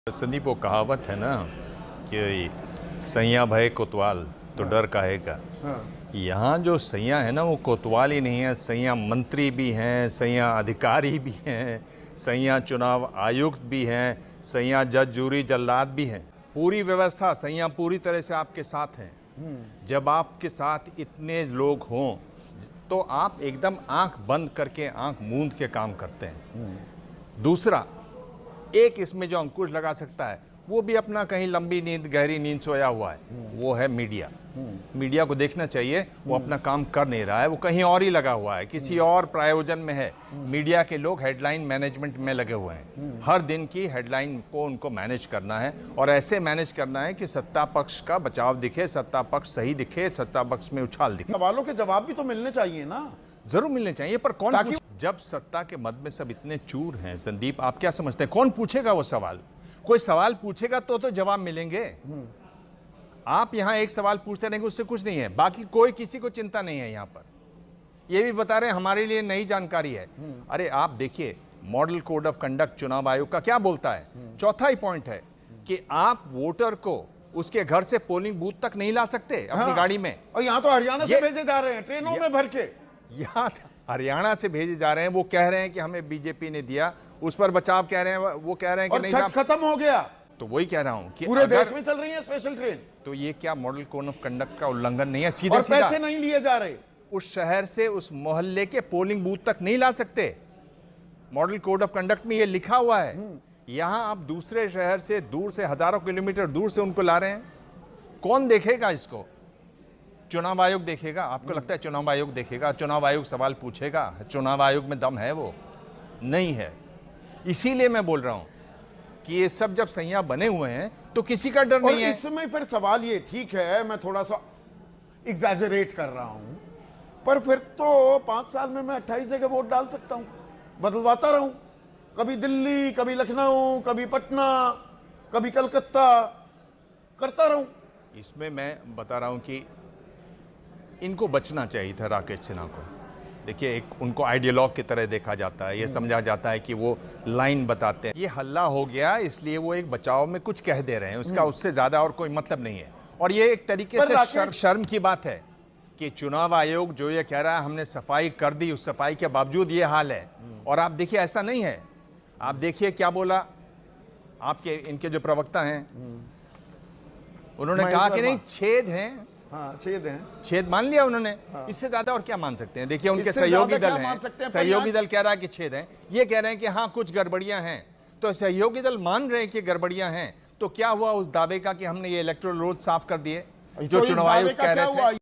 संदीप, वो कहावत है ना कि सैया भय कोतवाल तो डर काहे का। यहाँ जो सैया है ना वो कोतवाल ही नहीं है, सैया मंत्री भी हैं, सैया अधिकारी भी हैं, सैया चुनाव आयुक्त भी हैं, सैया जज जूरी जल्लाद भी हैं। पूरी व्यवस्था सैया पूरी तरह से आपके साथ हैं। जब आपके साथ इतने लोग हों तो आप एकदम आंख बंद करके आंख मूंद के काम करते हैं। दूसरा, एक इसमें जो अंकुश लगा सकता है वो भी अपना कहीं लंबी नींद गहरी नींद सोया हुआ है, वो है मीडिया। मीडिया को देखना चाहिए, वो अपना काम कर नहीं रहा है, वो कहीं और ही लगा हुआ है, किसी और प्रायोजन में है। मीडिया के लोग हेडलाइन मैनेजमेंट में लगे हुए हैं। हर दिन की हेडलाइन को उनको मैनेज करना है और ऐसे मैनेज करना है कि सत्ता पक्ष का बचाव दिखे, सत्ता पक्ष सही दिखे, सत्ता पक्ष में उछाल दिखे। सवालों के जवाब भी तो मिलने चाहिए ना। जरूर मिलने चाहिए, पर कौन जब सत्ता के मद में सब इतने चूर हैं संदीप, आप क्या समझते हैं कौन पूछेगा वो सवाल? कोई सवाल पूछेगा तो जवाब मिलेंगे। आप यहां एक सवाल पूछते रहेंगे, उससे कुछ नहीं है। बाकी कोई किसी को चिंता नहीं है। यहां पर ये भी बता रहे हैं हमारे लिए नई जानकारी है। अरे आप देखिए, मॉडल कोड ऑफ कंडक्ट चुनाव आयोग का क्या बोलता है, चौथा ही पॉइंट है कि आप वोटर को उसके घर से पोलिंग बूथ तक नहीं ला सकते अपनी गाड़ी में। और यहाँ तो हरियाणा से भेजे जा रहे हैं ट्रेनों में भर के। यहाँ हरियाणा से भेजे जा रहे हैं, वो कह रहे हैं कि हमें बीजेपी ने दिया, उस पर बचाव कह रहे हैं, वो कह रहे हैं कि नहीं साहब खत्म हो गया। तो वही कह रहा हूं कि पूरे देश में चल रही है स्पेशल ट्रेन, तो ये क्या मॉडल कोड ऑफ कंडक्ट का उल्लंघन नहीं है? सीधे सीधा पैसे नहीं लिए जा रहे, उस शहर से उस मोहल्ले के पोलिंग बूथ तक नहीं ला सकते। मॉडल कोड ऑफ कंडक्ट में ये लिखा हुआ है। यहां आप दूसरे शहर से दूर से हजारों किलोमीटर दूर से उनको ला रहे हैं। कौन देखेगा इसको? चुनाव आयोग देखेगा? आपको लगता है चुनाव आयोग देखेगा? चुनाव आयोग सवाल पूछेगा? चुनाव आयोग में दम है? वो नहीं है। इसीलिए मैं बोल रहा हूं कि ये सब जब सैया बने हुए हैं तो किसी का डर नहीं है। इसमें फिर सवाल ये, ठीक है मैं थोड़ा सा एग्जैजरेट कर रहा हूं, पर फिर तो 5 साल में मैं 28 जगह वोट डाल सकता हूं, बदलवाता रहूं, कभी दिल्ली, कभी लखनऊ, कभी पटना, कभी कलकत्ता, करता रहूं। इसमें मैं बता रहा हूं कि इनको बचना चाहिए था राकेश सिन्हा को। देखिए, एक उनको आइडियोलॉग की तरह देखा जाता है, ये समझा जाता है कि वो लाइन बताते हैं। ये हल्ला हो गया इसलिए वो एक बचाव में कुछ कह दे रहे हैं, उसका उससे ज्यादा और कोई मतलब नहीं है। और ये एक तरीके से शर्म की बात है कि चुनाव आयोग जो ये कह रहा है हमने सफाई कर दी, उस सफाई के बावजूद ये हाल है। और आप देखिए ऐसा नहीं है। आप देखिए क्या बोला आपके इनके जो प्रवक्ता हैं, उन्होंने कहा कि नहीं छेद हैं। हाँ, छेद हैं, छेद मान लिया उन्होंने। हाँ। इससे ज्यादा और क्या मान सकते हैं? देखिए उनके सहयोगी दल हैं, सहयोगी दल कह रहा है कि छेद हैं, ये कह रहे हैं कि हाँ कुछ गड़बड़ियां हैं। तो सहयोगी दल मान रहे हैं कि गड़बड़ियां हैं, तो क्या हुआ उस दावे का कि हमने ये इलेक्टोरल रोल साफ कर दिए जो चुनाव आयोग कह रहे थे?